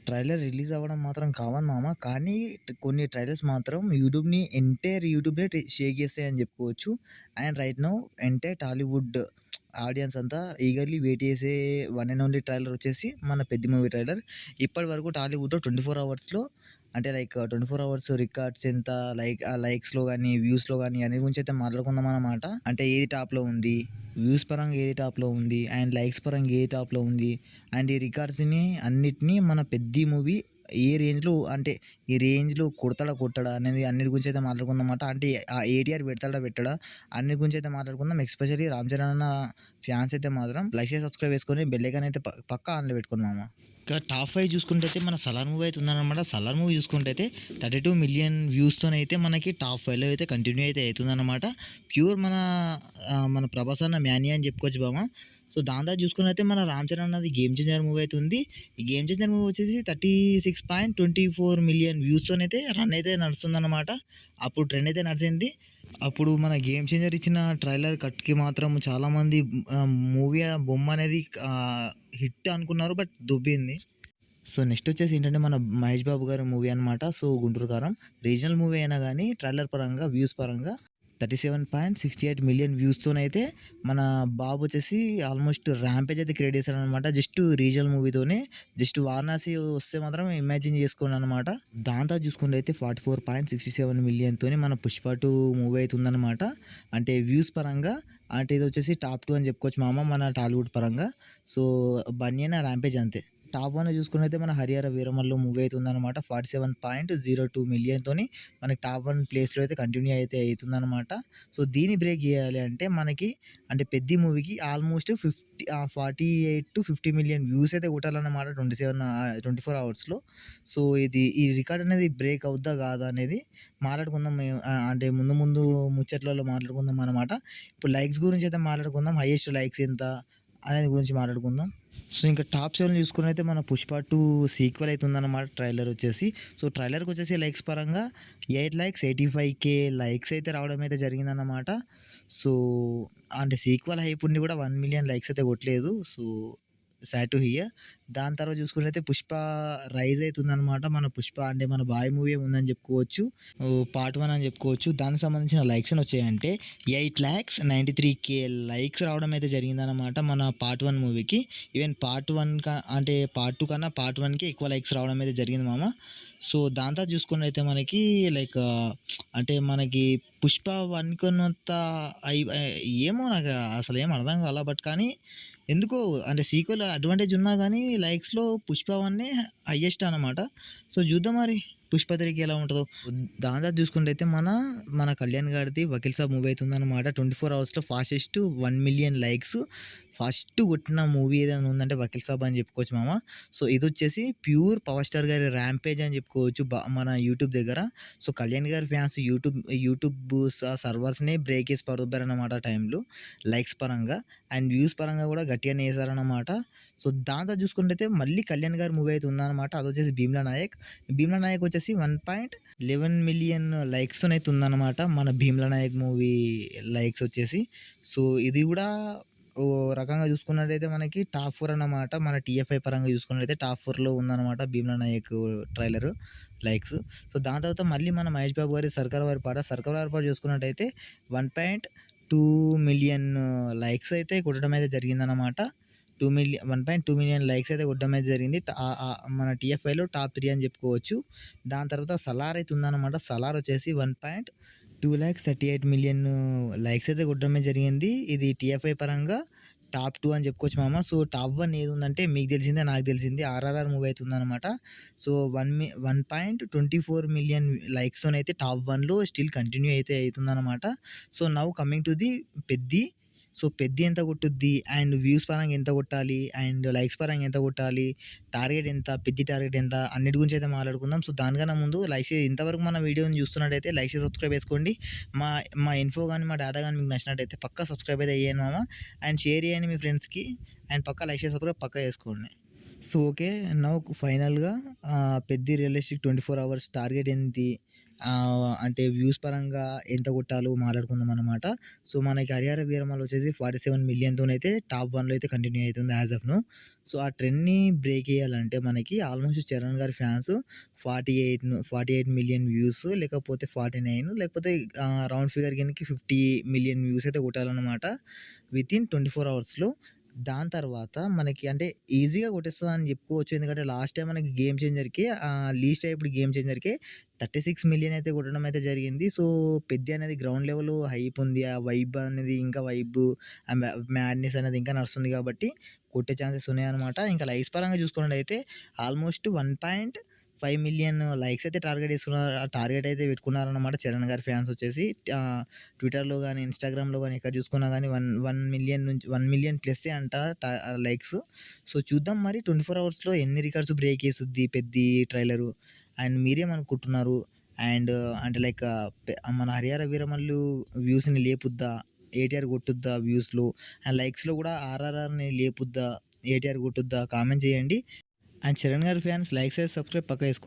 Trailer release అవ్వడం మాత్రం common మామ. కానీ కొన్ని ట్రైలర్స్ మాత్రం యూట్యూబ్‌నే షేక్ చేస్తాయని చెప్పుకోవచ్చు. And right now Tollywood audience అంతా ఈగర్‌లీ వెయిట్ చేసే వన్ అండ్ ఓన్లీ ట్రైలర్ వచ్చేసి మన 'పెద్ది' మూవీ ట్రైలర్. ఇప్పటివరకు టాలీవుడ్‌లో 24 అవర్స్‌లో అంటే లైక్ 24 అవర్స్ రికార్డ్స్ ఎంత, లైక్స్‌లో గాని, వ్యూస్‌లో గాని అన్ని గురించి అయితే మాట్లాడుకుందాం అన్నమాట. అంటే ఏది టాప్‌లో ఉంది, వ్యూస్ పరంగా ఏది టాప్‌లో ఉంది, అండ్ లైక్స్ పరంగా ఏది టాప్‌లో ఉంది, అండ్ ఈ రికార్డ్స్‌ని అన్నిటిని మన 'పెద్ది' మూవీ ఏ రేంజ్‌లో అంటే ఈ రేంజ్‌లో కొడతాడా కొట్టడా అనేది అన్నిటి గురించి అయితే మాట్లాడుకుందాం అన్నమాట. అంటే ఆ ఏటీఆర్ పెడతాడా పెట్టడా అన్ని గురించి అయితే మాట్లాడుకుందాం. ఎస్పెషల్లీ రామ్ చరణ్ అన్న ఫ్యాన్స్ అయితే మాత్రం లైక్ చేసి సబ్స్క్రైబ్ చేసుకొని బెల్ ఐకాన్ అయితే పక్కా ఆన్‌లో పెట్టుకోండి మామ. ఇక టాప్ 5 చూసుకుంటే అయితే మన 'సలార్' మూవీ అయితే ఉందన్నమాట. 'సలార్' మూవీ చూసుకుంటే అయితే 32 మిలియన్ వ్యూస్తోనైతే మనకి టాప్ 5లో అయితే కంటిన్యూ అయితే అవుతుందన్నమాట. ప్యూర్ మన 'ప్రభాస్ అన్న మ్యానియా' అని చెప్పుకోవచ్చు బామ. సో దాని తర్వాత చూసుకున్నైతే మన 'రామ్ చరణ్' అన్నది 'గేమ్ చేంజర్' మూవీ అయితే ఉంది. ఈ 'గేమ్ చేంజర్' మూవీ వచ్చేసి 36.24 మిలియన్ వ్యూస్తోనైతే రన్ అయితే నడుస్తుందన్నమాట. అప్పుడు ట్రెండ్ అయితే నడిచింది. అప్పుడు మన 'గేమ్ చేంజర్' ఇచ్చిన ట్రైలర్ కట్‌కి మాత్రం చాలామంది మూవీ బొమ్మ అనేది హిట్ అనుకున్నారు. బట్ దొబ్బింది. సో నెక్స్ట్ వచ్చేసి ఏంటంటే మన 'మహేష్ బాబు' గారి మూవీ అనమాట. సో 'గుంటూరు కారం' రీజనల్ మూవీ అయినా గానీ ట్రైలర్ పరంగా, వ్యూస్ పరంగా 37.68 మిలియన్ వ్యూస్తోనైతే మన బాబు వచ్చేసి ఆల్మోస్ట్ ర్యాంపేజ్ అయితే క్రియేట్ చేశాడనమాట. జస్ట్ రీజనల్ మూవీతోనే. జస్ట్ వారణాసి వస్తే మాత్రం ఇమాజిన్ చేసుకోండి అనమాట. దాంతో చూసుకుంటే అయితే 44.67 మిలియన్‌తోని మన 'పుష్ప 2' మూవీ అయితే ఉందనమాట. అంటే వ్యూస్ పరంగా అంటే ఇది వచ్చేసి టాప్ 2 అని చెప్పుకోవచ్చు మామ మన టాలీవుడ్ పరంగా. సో బన్యన ర్యాంపేజ్ అంతే. టాప్ 1 చూసుకున్నైతే మన 'హరిహర వీరమల్లు' మూవీ అయితే ఉందనమాట. 47.02 మిలియన్‌తోని మనకి టాప్ 1 ప్లేస్‌లో అయితే కంటిన్యూ అయితే అవుతుందనమాట. సో దీన్ని బ్రేక్ చేయాలి అంటే మనకి అంటే 'పెద్ది' మూవీకి ఆల్మోస్ట్ 48-50 మిలియన్ వ్యూస్ అయితే కొట్టాలన్నమాట 24 అవర్స్‌లో. సో ఈ రికార్డ్ అనేది బ్రేక్ అవుద్దా కాదా అనేది మాట్లాడుకుందాం. అంటే ముందు ముందు ముచ్చట్లలో మాట్లాడుకుందాం అనమాట. ఇప్పుడు లైక్స్ గురించి అయితే మాట్లాడుకుందాం. హైయెస్ట్ లైక్స్ ఎంత అనేది గురించి మాట్లాడుకుందాం. సో ఇంకా టాప్ 7 చూసుకున్నైతే మన 'పుష్ప 2' సీక్వెల్ అయితే ఉందన్నమాట ట్రైలర్ వచ్చేసి. సో ట్రైలర్‌కి వచ్చేసి లైక్స్ పరంగా 8,85,000 లైక్స్ అయితే రావడం అయితే జరిగిందన్నమాట. సో అంటే సీక్వెల్ హైప్ ఉండి కూడా 1 మిలియన్ లైక్స్ అయితే కొట్టలేదు. So sad to hear. దాని తర్వాత చూసుకున్నైతే 'పుష్ప రైజ్' అయితే ఉందన్నమాట. మన 'పుష్ప' అంటే మన బాయ్ మూవీ ఉందని చెప్పుకోవచ్చు. పార్ట్ 1 అని చెప్పుకోవచ్చు. దానికి సంబంధించిన లైక్స్ అని వచ్చాయంటే 8,93,000 లైక్స్ రావడం అయితే జరిగిందన్నమాట మన పార్ట్ 1 మూవీకి. ఈవెన్ పార్ట్ 2 కన్నా పార్ట్ 1కి ఎక్కువ లైక్స్ రావడం అయితే జరిగింది మామ. సో దాని తర్వాత చూసుకున్నైతే మనకి లైక్ అంటే మనకి 'పుష్ప 1' కొన్నంత ఏమో నాకు అసలు ఏం అర్థం కాలా. బట్ కానీ ఎందుకో అంటే సీక్వెల్ అడ్వాంటేజ్ ఉన్నా గానీ లైక్స్‌లో 'పుష్ప 1' హైయెస్ట్ అనమాట. సో చూద్దాం మరి 'పుష్ప 3' ఎలా ఉంటదో. దాని తర్వాత చూసుకుంటే అయితే మన కళ్యాణ్ గారిది 'వకీల్ సాబ్' మూవీ అయితే ఉందన్నమాట. 24 అవర్స్‌లో ఫాస్టెస్ట్ 1 మిలియన్ లైక్స్ ఫస్ట్ కొట్టిన మూవీ ఏదైనా ఉందంటే 'వకీల్ సాబ్' అని చెప్పుకోవచ్చు మామ. సో ఇదొచ్చేసి ప్యూర్ పవర్ స్టార్ గారి ర్యాంపేజ్ అని చెప్పుకోవచ్చు మన యూట్యూబ్ దగ్గర. సో కళ్యాణ్ గారి ఫ్యాన్స్ యూట్యూబ్ సర్వర్స్‌నే బ్రేక్ చేసి పడదొబ్బారన్నమాట ఆ టైంలో. లైక్స్ పరంగా అండ్ వ్యూస్ పరంగా కూడా గట్టిగానే ఏసారన్నమాట. సో దాంతో చూసుకుంటైతే మళ్ళీ కళ్యాణ్ గారి మూవీ అయితే ఉందన్నమాట. అదొచ్చేసి 'భీమ్లా నాయక్'. 'భీమ్లా నాయక్' వచ్చేసి 1.11 మిలియన్ లైక్స్‌తోనైతే ఉందన్నమాట. మన 'భీమ్లా నాయక్' మూవీ లైక్స్ వచ్చేసి. సో ఇది కూడా ఓ రకంగా చూసుకున్నట్టయితే మనకి టాప్ 4 అన్నమాట. మన టీఎఫ్ఐ పరంగా చూసుకున్నట్టయితే టాప్ 4లో ఉందన్నమాట 'Bheemla Nayak' trailer likes. So దాని తర్వాత మళ్ళీ మన మహేష్ బాబు గారి 'సర్కార్ వారి పాట'. 'సర్కార్ వారి పాట' చూసుకున్నట్టయితే 1.2 మిలియన్ లైక్స్ అయితే కొట్టడం అయితే జరిగిందన్నమాట. 1.2 మిలియన్ లైక్స్ అయితే కొట్టడం అయితే జరిగింది. మన టీఎఫ్ఐలో టాప్ 3 అని చెప్పుకోవచ్చు. దాని తర్వాత 'సలార్' అయితే ఉందన్నమాట. 'సలార్' వచ్చేసి 1.238 మిలియన్ లైక్స్ అయితే కొట్టడమే జరిగింది. ఇది టీఎఫ్ఐ పరంగా టాప్ 2 అని చెప్పుకోవచ్చు మామ. సో టాప్ 1 ఏది ఉందంటే మీకు తెలిసిందే, నాకు తెలిసింది 'ఆర్ఆర్ఆర్' మూవీ అయితే ఉందన్నమాట. సో 1.24 మిలియన్ లైక్స్‌తోనైతే టాప్ 1లో స్టిల్ కంటిన్యూ అయితే అవుతుందన్నమాట. So now coming to the 'Peddi'. So 'Peddi' ఎంత కొట్టుద్ది అండ్ వ్యూస్ పరంగా ఎంత కొట్టాలి అండ్ లైక్స్ పరంగా ఎంత కొట్టాలి, టార్గెట్ ఎంత, 'పెద్ది' టార్గెట్ ఎంత అన్నిటి గురించి అయితే మాట్లాడుకుందాం. సో దానికన్నా ముందు ఇంతవరకు మన వీడియోని చూస్తున్నట్టయితే లైక్ చేసి సబ్స్క్రైబ్ చేసుకోండి. మా మా ఇన్ఫో కానీ మా డేటా కానీ మీకు నచ్చినట్టయితే పక్కా సబ్స్క్రైబ్ అయితే అయ్యాను మామ. అండ్ షేర్ చేయండి మీ ఫ్రెండ్స్‌కి. అండ్ పక్కా లైక్ చేసి సబ్స్క్రైబ్ పక్కా చేసుకోండి. So, okay. నౌ ఫైనల్‌గా 'పెద్ది రియలిస్టిక్' 24 అవర్స్ టార్గెట్ ఏంటి? అంటే వ్యూస్ పరంగా ఎంత కొట్టాలో మాట్లాడుకుందామనమాట. సో, మనకి 'హరిహర వీరమలు' వచ్చేసి 47,000,000 తోనైతే టాప్ 1లో అయితే కంటిన్యూ అయితుంది యాస్ ఆఫ్ నౌ. సో, ఆ ట్రెండ్‌ని బ్రేక్ చేయాలంటే మనకి ఆల్మోస్ట్ చరణ్ గారి ఫ్యాన్స్ 48,000,000 వ్యూస్ లేకపోతే 49 లేకపోతే రౌండ్ ఫిగర్ కిందకి 50,000,000 వ్యూస్ అయితే కొట్టాలనమాట వితిన్ 24 అవర్స్‌లో. దాని తర్వాత మనకి అంటే ఈజీగా కొట్టేస్తదని చెప్పుకోవచ్చు. ఎందుకంటే లాస్ట్ టైమ్ మనకి 'గేమ్ చేంజర్‌కి' లీస్ట్ అయ్యేప్పుడు 'గేమ్ చేంజర్‌కి' 36,000,000 అయితే కొట్టడం అయితే జరిగింది. సో, 'పెద్ది' అనేది గ్రౌండ్ లెవెల్ హైప్ ఉంది. ఆ వైబ్ అనేది ఇంకా వైబ్ మ్యాడ్‌నెస్ అనేది ఇంకా నడుస్తుంది కాబట్టి కొట్టే ఛాన్సెస్ ఉన్నాయన్నమాట. ఇంకా లైక్స్ పరంగా చూసుకున్నట్టయితే ఆల్మోస్ట్ 1.5 మిలియన్ లైక్స్ అయితే టార్గెట్ అయితే పెట్టుకున్నారన్నమాట చరణ్ గారి ఫ్యాన్స్ వచ్చేసి. ట్విట్టర్‌లో గాని, ఇన్‌స్టాగ్రామ్‌లో గాని ఎక్కడ చూసుకున్నా గాని 1 మిలియన్ నుంచి 1 మిలియన్ ప్లస్సే అంట లైక్స్. సో, చూద్దాం మరి 24 అవర్స్‌లో ఎన్ని రికార్డ్స్ బ్రేక్ చేసుద్ది 'పెద్ది' ట్రైలరు. అండ్ మీరేమనుకుంటున్నారు? అండ్ అంటే లైక్ మన 'హరిహర వీరమల్లు' వ్యూస్‌ని లేపుద్దా? ఏటీఆర్ కొట్టుద్దా వ్యూస్‌లో? అండ్ లైక్స్‌లో కూడా ఆర్ఆర్ఆర్‌ని లేపుద్దా? ఏటీఆర్ కొట్టుద్దా? కామెంట్ చేయండి. అండ్ చరణ్ గారి ఫ్యాన్స్ లైక్, షేర్, సబ్స్క్రైబ్ పక్కా చేసుకోండి.